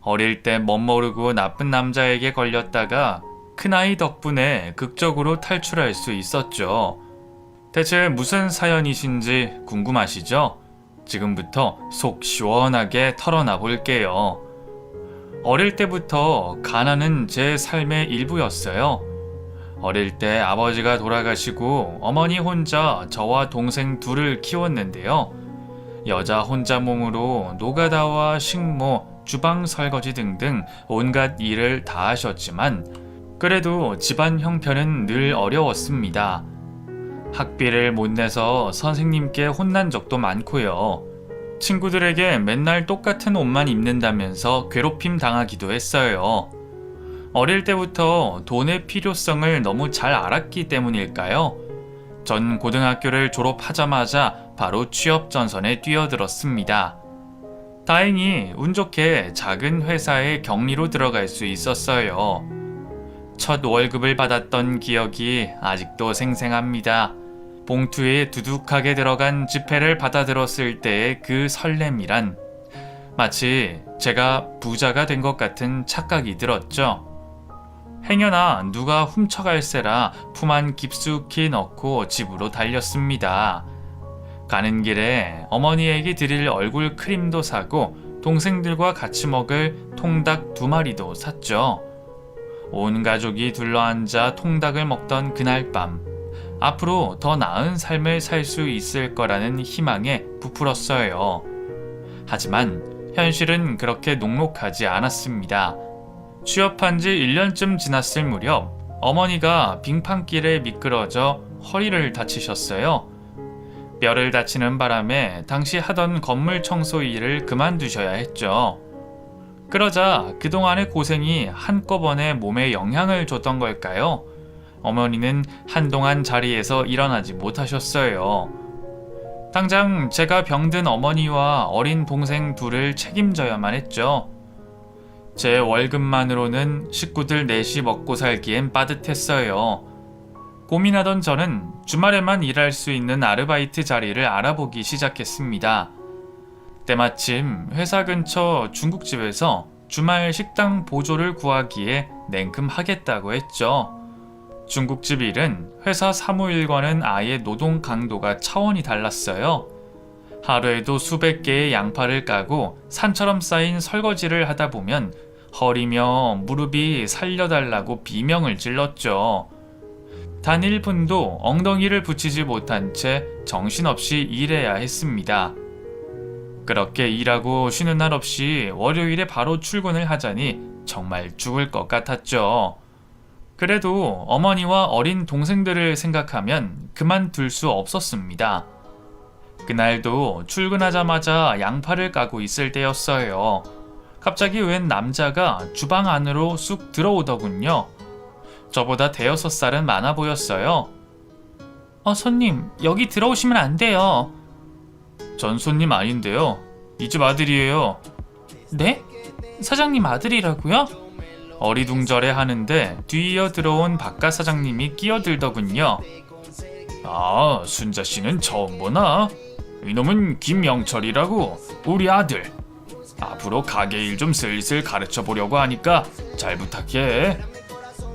어릴 때 멋모르고 나쁜 남자에게 걸렸다가 큰아이 덕분에 극적으로 탈출할 수 있었죠. 대체 무슨 사연이신지 궁금하시죠? 지금부터 속 시원하게 털어놔 볼게요. 어릴 때부터 가난은 제 삶의 일부였어요. 어릴 때 아버지가 돌아가시고 어머니 혼자 저와 동생 둘을 키웠는데요. 여자 혼자 몸으로 노가다와 식모, 주방 설거지 등등 온갖 일을 다 하셨지만 그래도 집안 형편은 늘 어려웠습니다. 학비를 못 내서 선생님께 혼난 적도 많고요. 친구들에게 맨날 똑같은 옷만 입는다면서 괴롭힘 당하기도 했어요. 어릴 때부터 돈의 필요성을 너무 잘 알았기 때문일까요? 전 고등학교를 졸업하자마자 바로 취업 전선에 뛰어들었습니다. 다행히 운 좋게 작은 회사에 격리로 들어갈 수 있었어요. 첫 월급을 받았던 기억이 아직도 생생합니다. 봉투에 두둑하게 들어간 지폐를 받아들었을 때의 그 설렘이란 마치 제가 부자가 된 것 같은 착각이 들었죠. 행여나 누가 훔쳐갈세라 품 안 깊숙이 넣고 집으로 달렸습니다. 가는 길에 어머니에게 드릴 얼굴 크림도 사고 동생들과 같이 먹을 통닭 2마리도 샀죠. 온 가족이 둘러앉아 통닭을 먹던 그날 밤, 앞으로 더 나은 삶을 살 수 있을 거라는 희망에 부풀었어요. 하지만 현실은 그렇게 녹록하지 않았습니다. 취업한 지 1년쯤 지났을 무렵 어머니가 빙판길에 미끄러져 허리를 다치셨어요. 뼈를 다치는 바람에 당시 하던 건물 청소 일을 그만두셔야 했죠. 그러자 그동안의 고생이 한꺼번에 몸에 영향을 줬던 걸까요? 어머니는 한동안 자리에서 일어나지 못하셨어요. 당장 제가 병든 어머니와 어린 동생 둘을 책임져야만 했죠. 제 월급만으로는 식구들 넷이 먹고 살기엔 빠듯했어요. 고민하던 저는 주말에만 일할 수 있는 아르바이트 자리를 알아보기 시작했습니다. 때마침 회사 근처 중국집에서 주말 식당 보조를 구하기에 냉큼 하겠다고 했죠. 중국집 일은 회사 사무일과는 아예 노동 강도가 차원이 달랐어요. 하루에도 수백 개의 양파를 까고 산처럼 쌓인 설거지를 하다 보면 허리며 무릎이 살려달라고 비명을 질렀죠. 단 1분도 엉덩이를 붙이지 못한 채 정신없이 일해야 했습니다. 그렇게 일하고 쉬는 날 없이 월요일에 바로 출근을 하자니 정말 죽을 것 같았죠. 그래도 어머니와 어린 동생들을 생각하면 그만둘 수 없었습니다. 그날도 출근하자마자 양파를 까고 있을 때였어요. 갑자기 웬 남자가 주방 안으로 쑥 들어오더군요. 저보다 대여섯 살은 많아 보였어요. 손님, 여기 들어오시면 안 돼요. 전 손님 아닌데요. 이 집 아들이에요. 네? 사장님 아들이라고요? 어리둥절해 하는데 뒤이어 들어온 바깥 사장님이 끼어들더군요. 아, 순자 씨는 처음 보나? 이놈은 김영철이라고, 우리 아들. 앞으로 가게 일 좀 슬슬 가르쳐 보려고 하니까 잘 부탁해.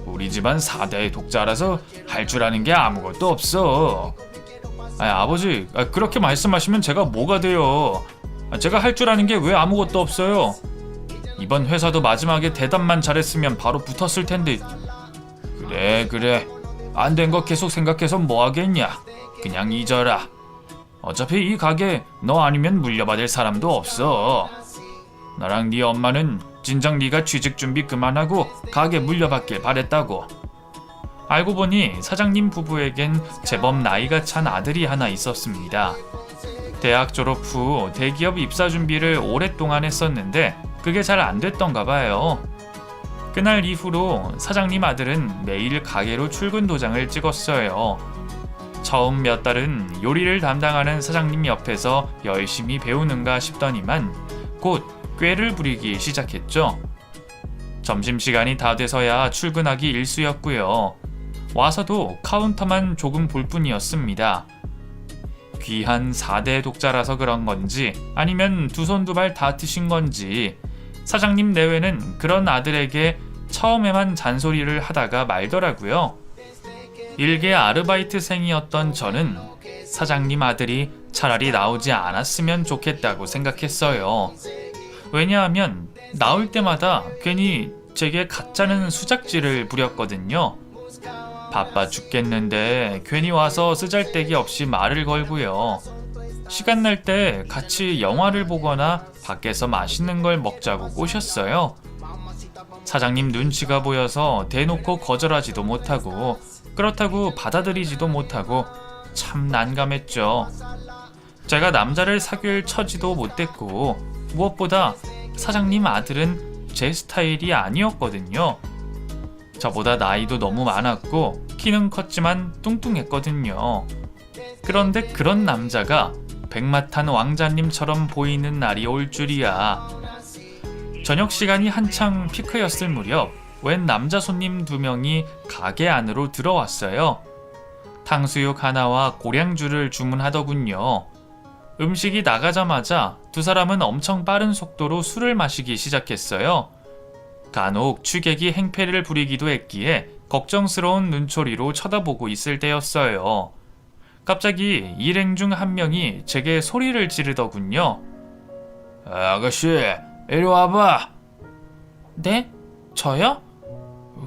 우리 집안 4대 독자라서 할 줄 아는 게 아무것도 없어. 아버지, 그렇게 말씀하시면 제가 뭐가 돼요? 제가 할 줄 아는 게 왜 아무것도 없어요? 이번 회사도 마지막에 대답만 잘했으면 바로 붙었을 텐데. 그래. 안 된 거 계속 생각해서 뭐 하겠냐? 그냥 잊어라. 어차피 이 가게 너 아니면 물려받을 사람도 없어. 너랑 네 엄마는 진작 네가 취직 준비 그만하고 가게 물려받길 바랬다고. 알고 보니 사장님 부부에겐 제법 나이가 찬 아들이 하나 있었습니다. 대학 졸업 후 대기업 입사 준비를 오랫동안 했었는데 그게 잘 안 됐던가 봐요. 그날 이후로 사장님 아들은 매일 가게로 출근 도장을 찍었어요. 처음 몇 달은 요리를 담당하는 사장님 옆에서 열심히 배우는가 싶더니만 곧 꾀를 부리기 시작했죠. 점심시간이 다 돼서야 출근하기 일쑤였고요. 와서도 카운터만 조금 볼 뿐이었습니다. 귀한 4대 독자라서 그런 건지 아니면 두 손 두 발 다 트신 건지 사장님 내외는 그런 아들에게 처음에만 잔소리를 하다가 말더라고요. 일개 아르바이트생이었던 저는 사장님 아들이 차라리 나오지 않았으면 좋겠다고 생각했어요. 왜냐하면 나올 때마다 괜히 제게 가짜는 수작질을 부렸거든요. 바빠 죽겠는데 괜히 와서 쓰잘데기 없이 말을 걸고요. 시간 날 때 같이 영화를 보거나 밖에서 맛있는 걸 먹자고 꼬셨어요. 사장님 눈치가 보여서 대놓고 거절하지도 못하고 그렇다고 받아들이지도 못하고 참 난감했죠. 제가 남자를 사귈 처지도 못됐고 무엇보다 사장님 아들은 제 스타일이 아니었거든요. 저보다 나이도 너무 많았고 키는 컸지만 뚱뚱했거든요. 그런데 그런 남자가 백마탄 왕자님처럼 보이는 날이 올 줄이야. 저녁 시간이 한창 피크였을 무렵 웬 남자 손님 2명이 가게 안으로 들어왔어요. 탕수육 하나와 고량주를 주문하더군요. 음식이 나가자마자 두 사람은 엄청 빠른 속도로 술을 마시기 시작했어요. 간혹 취객이 행패를 부리기도 했기에 걱정스러운 눈초리로 쳐다보고 있을 때였어요. 갑자기 일행 중 한 명이 제게 소리를 지르더군요. 아가씨, 이리 와봐. 네? 저요?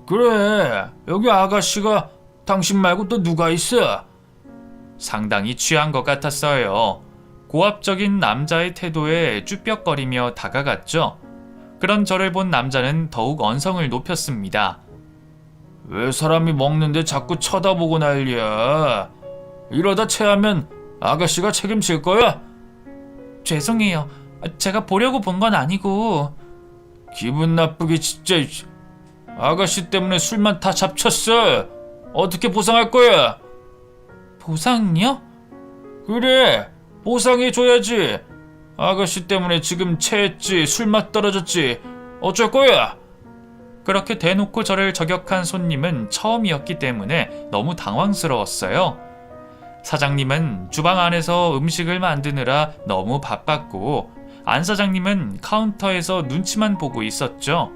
그래, 여기 아가씨가 당신 말고 또 누가 있어? 상당히 취한 것 같았어요. 고압적인 남자의 태도에 쭈뼛거리며 다가갔죠. 그런 저를 본 남자는 더욱 언성을 높였습니다. 왜 사람이 먹는데 자꾸 쳐다보고 난리야? 이러다 체하면 아가씨가 책임질 거야? 죄송해요. 제가 보려고 본 건 아니고. 기분 나쁘게 진짜. 아가씨 때문에 술만 다 잡쳤어. 어떻게 보상할 거야? 보상이요? 그래, 보상해줘야지. 아가씨 때문에 지금 체했지, 술맛 떨어졌지. 어쩔 거야? 그렇게 대놓고 저를 저격한 손님은 처음이었기 때문에 너무 당황스러웠어요. 사장님은 주방 안에서 음식을 만드느라 너무 바빴고 안 사장님은 카운터에서 눈치만 보고 있었죠.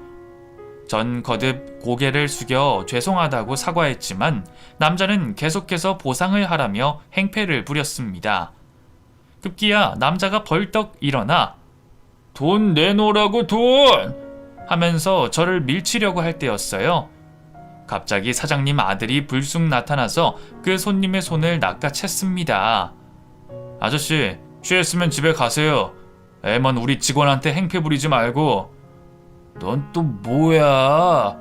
전 거듭 고개를 숙여 죄송하다고 사과했지만 남자는 계속해서 보상을 하라며 행패를 부렸습니다. 급기야 남자가 벌떡 일어나 돈 내놓으라고 돈! 하면서 저를 밀치려고 할 때였어요. 갑자기 사장님 아들이 불쑥 나타나서 그 손님의 손을 낚아챘습니다. 아저씨, 취했으면 집에 가세요. 애먼 우리 직원한테 행패 부리지 말고. 넌 또 뭐야?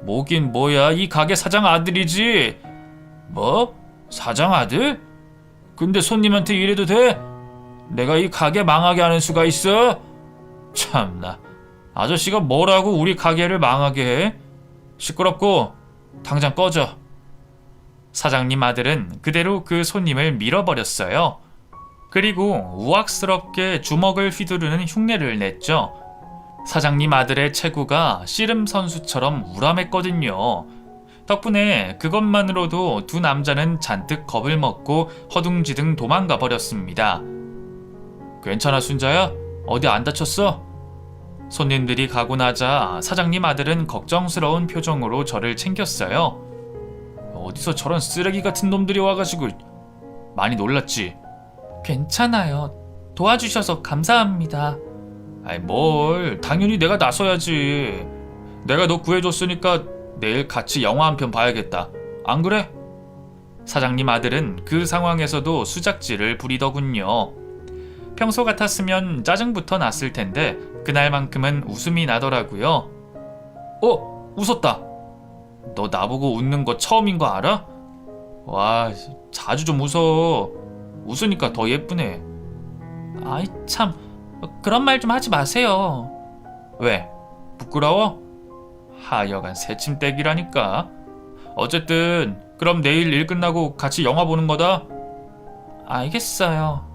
뭐긴 뭐야, 이 가게 사장 아들이지. 뭐? 사장 아들? 근데 손님한테 이래도 돼? 내가 이 가게 망하게 하는 수가 있어? 참나, 아저씨가 뭐라고 우리 가게를 망하게 해? 시끄럽고 당장 꺼져. 사장님 아들은 그대로 그 손님을 밀어버렸어요. 그리고 우악스럽게 주먹을 휘두르는 흉내를 냈죠. 사장님 아들의 체구가 씨름 선수처럼 우람했거든요. 덕분에 그것만으로도 두 남자는 잔뜩 겁을 먹고 허둥지둥 도망가 버렸습니다. 괜찮아, 순자야? 어디 안 다쳤어? 손님들이 가고 나자 사장님 아들은 걱정스러운 표정으로 저를 챙겼어요. 어디서 저런 쓰레기 같은 놈들이 와가지고. 많이 놀랐지? 괜찮아요. 도와주셔서 감사합니다. 아이 뭘, 당연히 내가 나서야지. 내가 너 구해줬으니까 내일 같이 영화 한 편 봐야겠다. 안 그래? 사장님 아들은 그 상황에서도 수작질을 부리더군요. 평소 같았으면 짜증부터 났을 텐데 그날만큼은 웃음이 나더라고요. 웃었다. 너 나보고 웃는 거 처음인 거 알아? 와, 자주 좀 웃어. 웃으니까 더 예쁘네. 아이 참, 그런 말 좀 하지 마세요. 왜? 부끄러워? 하여간 새침대기라니까. 어쨌든 그럼 내일 일 끝나고 같이 영화 보는 거다. 알겠어요.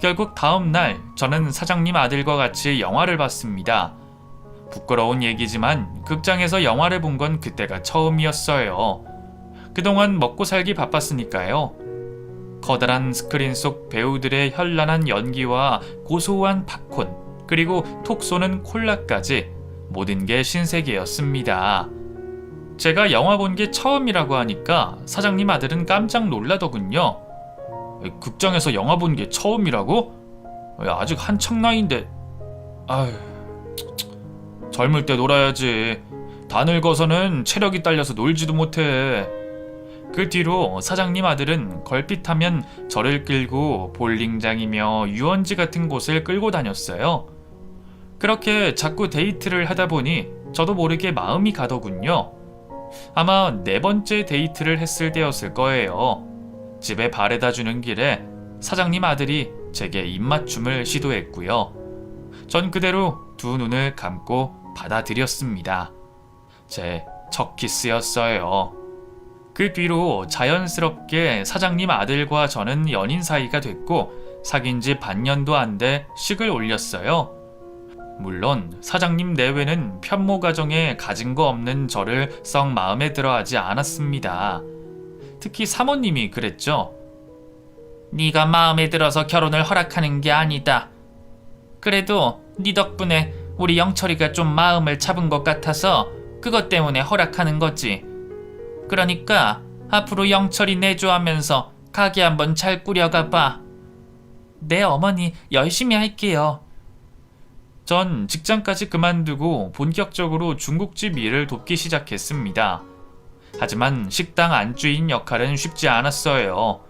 결국 다음 날 저는 사장님 아들과 같이 영화를 봤습니다. 부끄러운 얘기지만 극장에서 영화를 본 건 그때가 처음이었어요. 그동안 먹고 살기 바빴으니까요. 커다란 스크린 속 배우들의 현란한 연기와 고소한 팝콘, 그리고 톡 쏘는 콜라까지 모든 게 신세계였습니다. 제가 영화 본 게 처음이라고 하니까 사장님 아들은 깜짝 놀라더군요. 극장에서 영화 본 게 처음이라고? 아직 한창 나이인데. 아휴, 젊을 때 놀아야지. 다 늙어서는 체력이 딸려서 놀지도 못해. 그 뒤로 사장님 아들은 걸핏하면 저를 끌고 볼링장이며 유원지 같은 곳을 끌고 다녔어요. 그렇게 자꾸 데이트를 하다 보니 저도 모르게 마음이 가더군요. 아마 4번째 데이트를 했을 때였을 거예요. 집에 바래다 주는 길에 사장님 아들이 제게 입맞춤을 시도했고요. 전 그대로 두 눈을 감고 받아들였습니다. 제 첫 키스였어요. 그 뒤로 자연스럽게 사장님 아들과 저는 연인 사이가 됐고 사귄 지 반년도 안 돼 식을 올렸어요. 물론 사장님 내외는 편모 가정에 가진 거 없는 저를 썩 마음에 들어하지 않았습니다. 특히 사모님이 그랬죠. 네가 마음에 들어서 결혼을 허락하는 게 아니다. 그래도 네 덕분에 우리 영철이가 좀 마음을 잡은 것 같아서 그것 때문에 허락하는 거지. 그러니까 앞으로 영철이 내조하면서 가게 한번 잘 꾸려가 봐. 네 어머니 열심히 할게요. 전 직장까지 그만두고 본격적으로 중국집 일을 돕기 시작했습니다. 하지만 식당 안주인 역할은 쉽지 않았어요.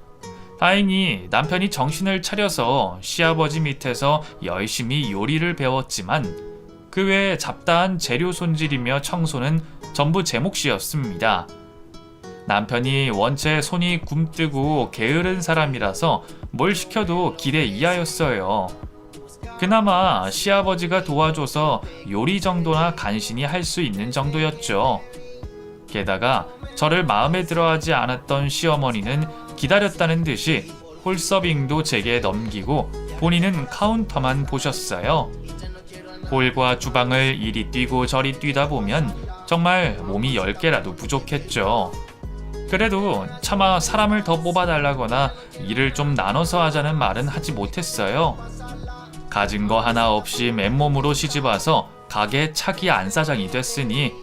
다행히 남편이 정신을 차려서 시아버지 밑에서 열심히 요리를 배웠지만 그 외에 잡다한 재료 손질이며 청소는 전부 제 몫이었습니다. 남편이 원체 손이 굼뜨고 게으른 사람이라서 뭘 시켜도 기대 이하였어요. 그나마 시아버지가 도와줘서 요리 정도나 간신히 할 수 있는 정도였죠. 게다가 저를 마음에 들어하지 않았던 시어머니는 기다렸다는 듯이 홀서빙도 제게 넘기고 본인은 카운터만 보셨어요. 홀과 주방을 이리 뛰고 저리 뛰다 보면 정말 몸이 10개라도 부족했죠. 그래도 차마 사람을 더 뽑아달라거나 일을 좀 나눠서 하자는 말은 하지 못했어요. 가진 거 하나 없이 맨몸으로 시집와서 가게 차기 안사장이 됐으니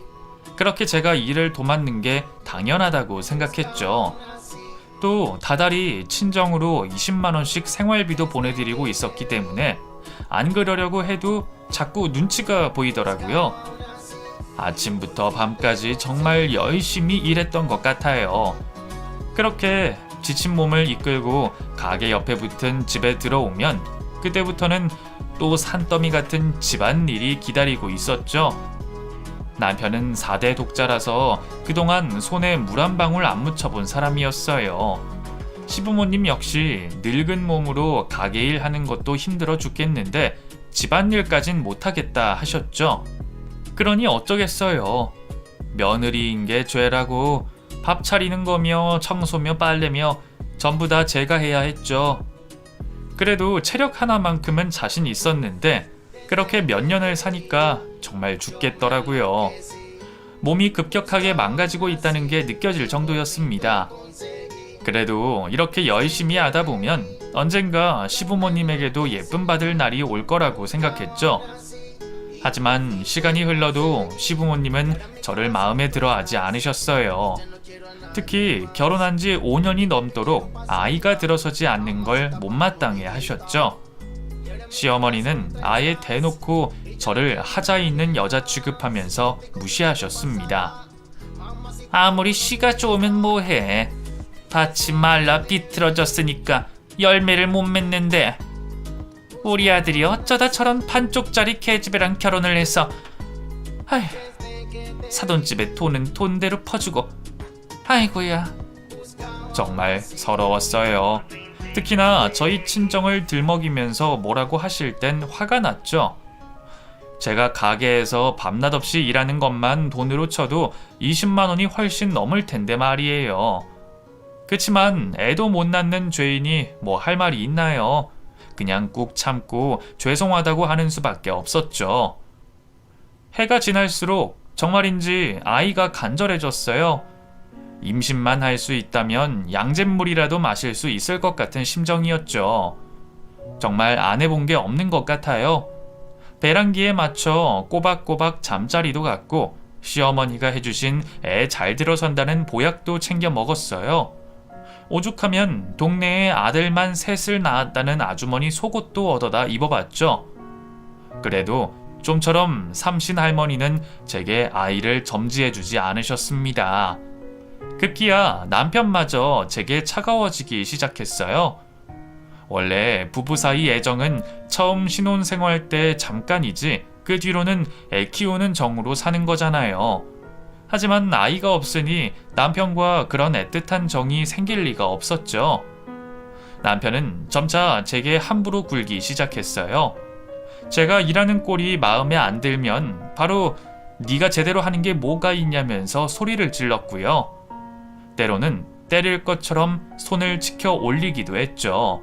그렇게 제가 일을 도맡는 게 당연하다고 생각했죠. 또 다달이 친정으로 20만 원씩 생활비도 보내드리고 있었기 때문에 안 그러려고 해도 자꾸 눈치가 보이더라고요. 아침부터 밤까지 정말 열심히 일했던 것 같아요. 그렇게 지친 몸을 이끌고 가게 옆에 붙은 집에 들어오면 그때부터는 또 산더미 같은 집안일이 기다리고 있었죠. 남편은 4대 독자라서 그동안 손에 물 한 방울 안 묻혀본 사람이었어요. 시부모님 역시 늙은 몸으로 가게 일 하는 것도 힘들어 죽겠는데 집안일까진 못하겠다 하셨죠. 그러니 어쩌겠어요. 며느리인 게 죄라고 밥 차리는 거며 청소며 빨래며 전부 다 제가 해야 했죠. 그래도 체력 하나만큼은 자신 있었는데 그렇게 몇 년을 사니까 정말 죽겠더라고요. 몸이 급격하게 망가지고 있다는 게 느껴질 정도였습니다. 그래도 이렇게 열심히 하다 보면 언젠가 시부모님에게도 예쁨 받을 날이 올 거라고 생각했죠. 하지만 시간이 흘러도 시부모님은 저를 마음에 들어 하지 않으셨어요. 특히 결혼한 지 5년이 넘도록 아이가 들어서지 않는 걸 못마땅해 하셨죠. 시어머니는 아예 대놓고 저를 하자 있는 여자 취급하면서 무시하셨습니다. 아무리 씨가 좋으면 뭐해. 밭이 말라 비틀어졌으니까 열매를 못 맺는데 우리 아들이 어쩌다 저런 반쪽짜리 계집애랑 결혼을 해서 아휴, 사돈집에 돈은 돈대로 퍼주고 아이고야. 정말 서러웠어요. 특히나 저희 친정을 들먹이면서 뭐라고 하실 땐 화가 났죠. 제가 가게에서 밤낮 없이 일하는 것만 돈으로 쳐도 20만 원이 훨씬 넘을 텐데 말이에요. 그치만 애도 못 낳는 죄인이 뭐 할 말이 있나요? 그냥 꾹 참고 죄송하다고 하는 수밖에 없었죠. 해가 지날수록 정말인지 아이가 간절해졌어요. 임신만 할 수 있다면 양잿물이라도 마실 수 있을 것 같은 심정이었죠. 정말 안 해본 게 없는 것 같아요. 배란기에 맞춰 꼬박꼬박 잠자리도 갔고 시어머니가 해주신 애 잘 들어선다는 보약도 챙겨 먹었어요. 오죽하면 동네에 아들만 셋을 낳았다는 아주머니 속옷도 얻어다 입어봤죠. 그래도 좀처럼 삼신 할머니는 제게 아이를 점지해주지 않으셨습니다. 급기야 남편마저 제게 차가워지기 시작했어요. 원래 부부 사이 애정은 처음 신혼생활 때 잠깐이지 그 뒤로는 애 키우는 정으로 사는 거잖아요. 하지만 아이가 없으니 남편과 그런 애틋한 정이 생길 리가 없었죠. 남편은 점차 제게 함부로 굴기 시작했어요. 제가 일하는 꼴이 마음에 안 들면 바로 네가 제대로 하는 게 뭐가 있냐면서 소리를 질렀고요. 때로는 때릴 것처럼 손을 치켜 올리기도 했죠.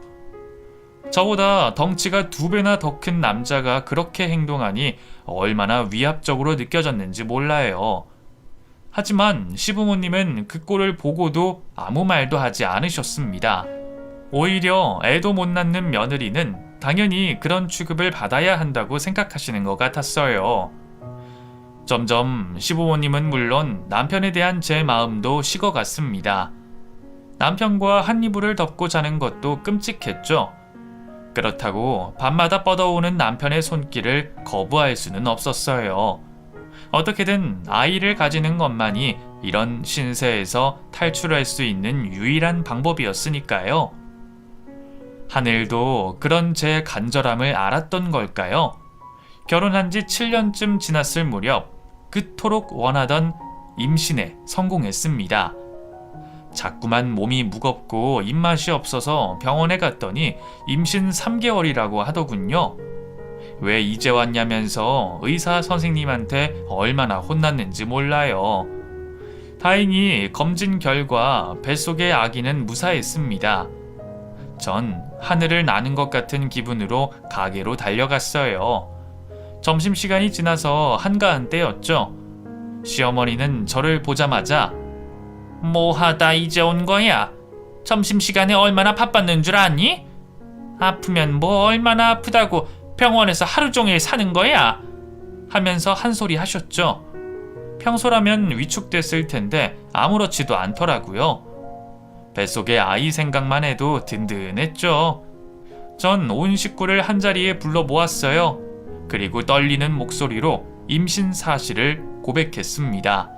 저보다 덩치가 2배나 더 큰 남자가 그렇게 행동하니 얼마나 위압적으로 느껴졌는지 몰라요. 하지만 시부모님은 그 꼴을 보고도 아무 말도 하지 않으셨습니다. 오히려 애도 못 낳는 며느리는 당연히 그런 취급을 받아야 한다고 생각하시는 것 같았어요. 점점 시부모님은 물론 남편에 대한 제 마음도 식어갔습니다. 남편과 한 이불을 덮고 자는 것도 끔찍했죠. 그렇다고 밤마다 뻗어오는 남편의 손길을 거부할 수는 없었어요. 어떻게든 아이를 가지는 것만이 이런 신세에서 탈출할 수 있는 유일한 방법이었으니까요. 하늘도 그런 제 간절함을 알았던 걸까요? 결혼한 지 7년쯤 지났을 무렵 그토록 원하던 임신에 성공했습니다. 자꾸만 몸이 무겁고 입맛이 없어서 병원에 갔더니 임신 3개월이라고 하더군요. 왜 이제 왔냐면서 의사 선생님한테 얼마나 혼났는지 몰라요. 다행히 검진 결과 뱃속의 아기는 무사했습니다. 전 하늘을 나는 것 같은 기분으로 가게로 달려갔어요. 점심시간이 지나서 한가한 때였죠. 시어머니는 저를 보자마자 뭐하다 이제 온 거야? 점심시간에 얼마나 바빴는 줄 아니? 아프면 뭐 얼마나 아프다고 병원에서 하루 종일 사는 거야? 하면서 한 소리 하셨죠. 평소라면 위축됐을 텐데 아무렇지도 않더라고요. 뱃속에 아이 생각만 해도 든든했죠. 전 온 식구를 한자리에 불러 모았어요. 그리고 떨리는 목소리로 임신 사실을 고백했습니다.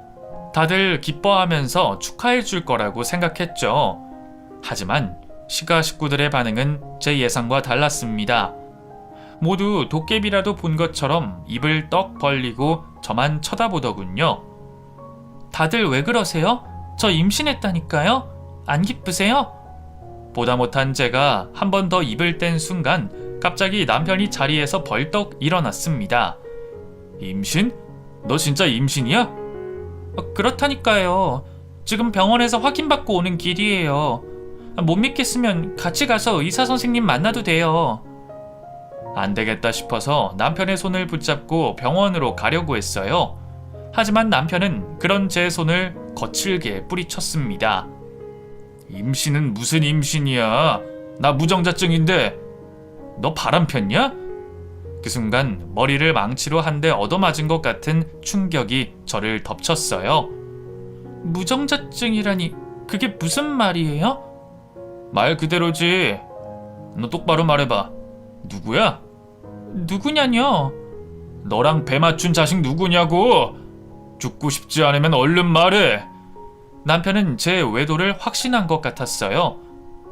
다들 기뻐하면서 축하해 줄 거라고 생각했죠. 하지만 시가 식구들의 반응은 제 예상과 달랐습니다. 모두 도깨비라도 본 것처럼 입을 떡 벌리고 저만 쳐다보더군요. 다들 왜 그러세요? 저 임신했다니까요? 안 기쁘세요? 보다 못한 제가 한 번 더 입을 뗀 순간 갑자기 남편이 자리에서 벌떡 일어났습니다. 임신? 너 진짜 임신이야? 그렇다니까요. 지금 병원에서 확인받고 오는 길이에요. 못 믿겠으면 같이 가서 의사 선생님 만나도 돼요. 안 되겠다 싶어서 남편의 손을 붙잡고 병원으로 가려고 했어요. 하지만 남편은 그런 제 손을 거칠게 뿌리쳤습니다. 임신은 무슨 임신이야? 나 무정자증인데. 너 바람 폈냐? 그 순간 머리를 망치로 한 대 얻어맞은 것 같은 충격이 저를 덮쳤어요. 무정자증이라니 그게 무슨 말이에요? 말 그대로지. 너 똑바로 말해봐. 누구야? 누구냐뇨? 너랑 배 맞춘 자식 누구냐고? 죽고 싶지 않으면 얼른 말해. 남편은 제 외도를 확신한 것 같았어요.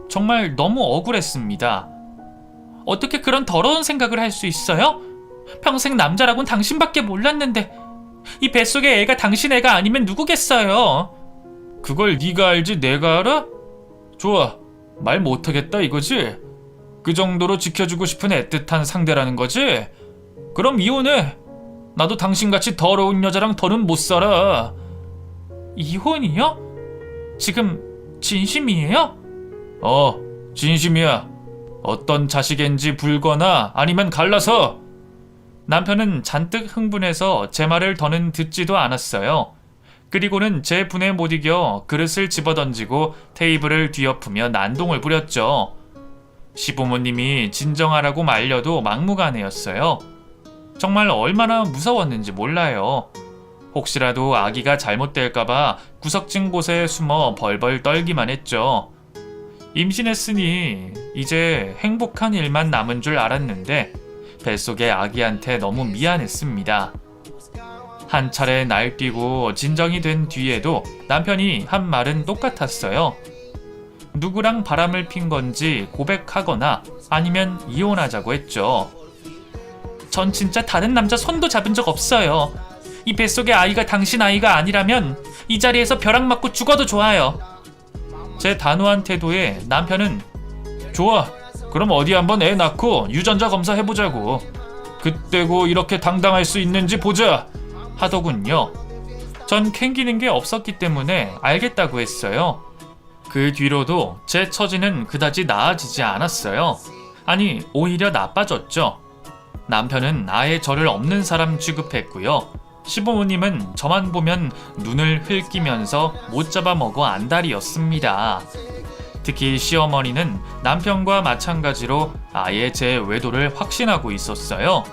정말 너무 억울했습니다. 어떻게 그런 더러운 생각을 할 수 있어요? 평생 남자라곤 당신밖에 몰랐는데 이 뱃속의 애가 당신 애가 아니면 누구겠어요? 그걸 네가 알지 내가 알아? 좋아, 말 못하겠다 이거지? 그 정도로 지켜주고 싶은 애틋한 상대라는 거지? 그럼 이혼해. 나도 당신같이 더러운 여자랑 더는 못 살아. 이혼이요? 지금 진심이에요? 진심이야. 어떤 자식인지 불거나 아니면 갈라서. 남편은 잔뜩 흥분해서 제 말을 더는 듣지도 않았어요. 그리고는 제 분에 못 이겨 그릇을 집어던지고 테이블을 뒤엎으며 난동을 부렸죠. 시부모님이 진정하라고 말려도 막무가내였어요. 정말 얼마나 무서웠는지 몰라요. 혹시라도 아기가 잘못될까봐 구석진 곳에 숨어 벌벌 떨기만 했죠. 임신했으니 이제 행복한 일만 남은 줄 알았는데 뱃속의 아기한테 너무 미안했습니다. 한 차례 날뛰고 진정이 된 뒤에도 남편이 한 말은 똑같았어요. 누구랑 바람을 핀 건지 고백하거나 아니면 이혼하자고 했죠. 전 진짜 다른 남자 손도 잡은 적 없어요. 이 뱃속의 아이가 당신 아이가 아니라면 이 자리에서 벼락 맞고 죽어도 좋아요. 제 단호한 태도에 남편은 좋아, 그럼 어디 한번 애 낳고 유전자 검사 해보자고. 그때고 이렇게 당당할 수 있는지 보자 하더군요. 전 캥기는 게 없었기 때문에 알겠다고 했어요. 그 뒤로도 제 처지는 그다지 나아지지 않았어요. 아니, 오히려 나빠졌죠. 남편은 아예 저를 없는 사람 취급했고요. 시부모님은 저만 보면 눈을 흘끼면서 못 잡아먹어 안달이었습니다. 특히 시어머니는 남편과 마찬가지로 아예 제 외도를 확신하고 있었어요.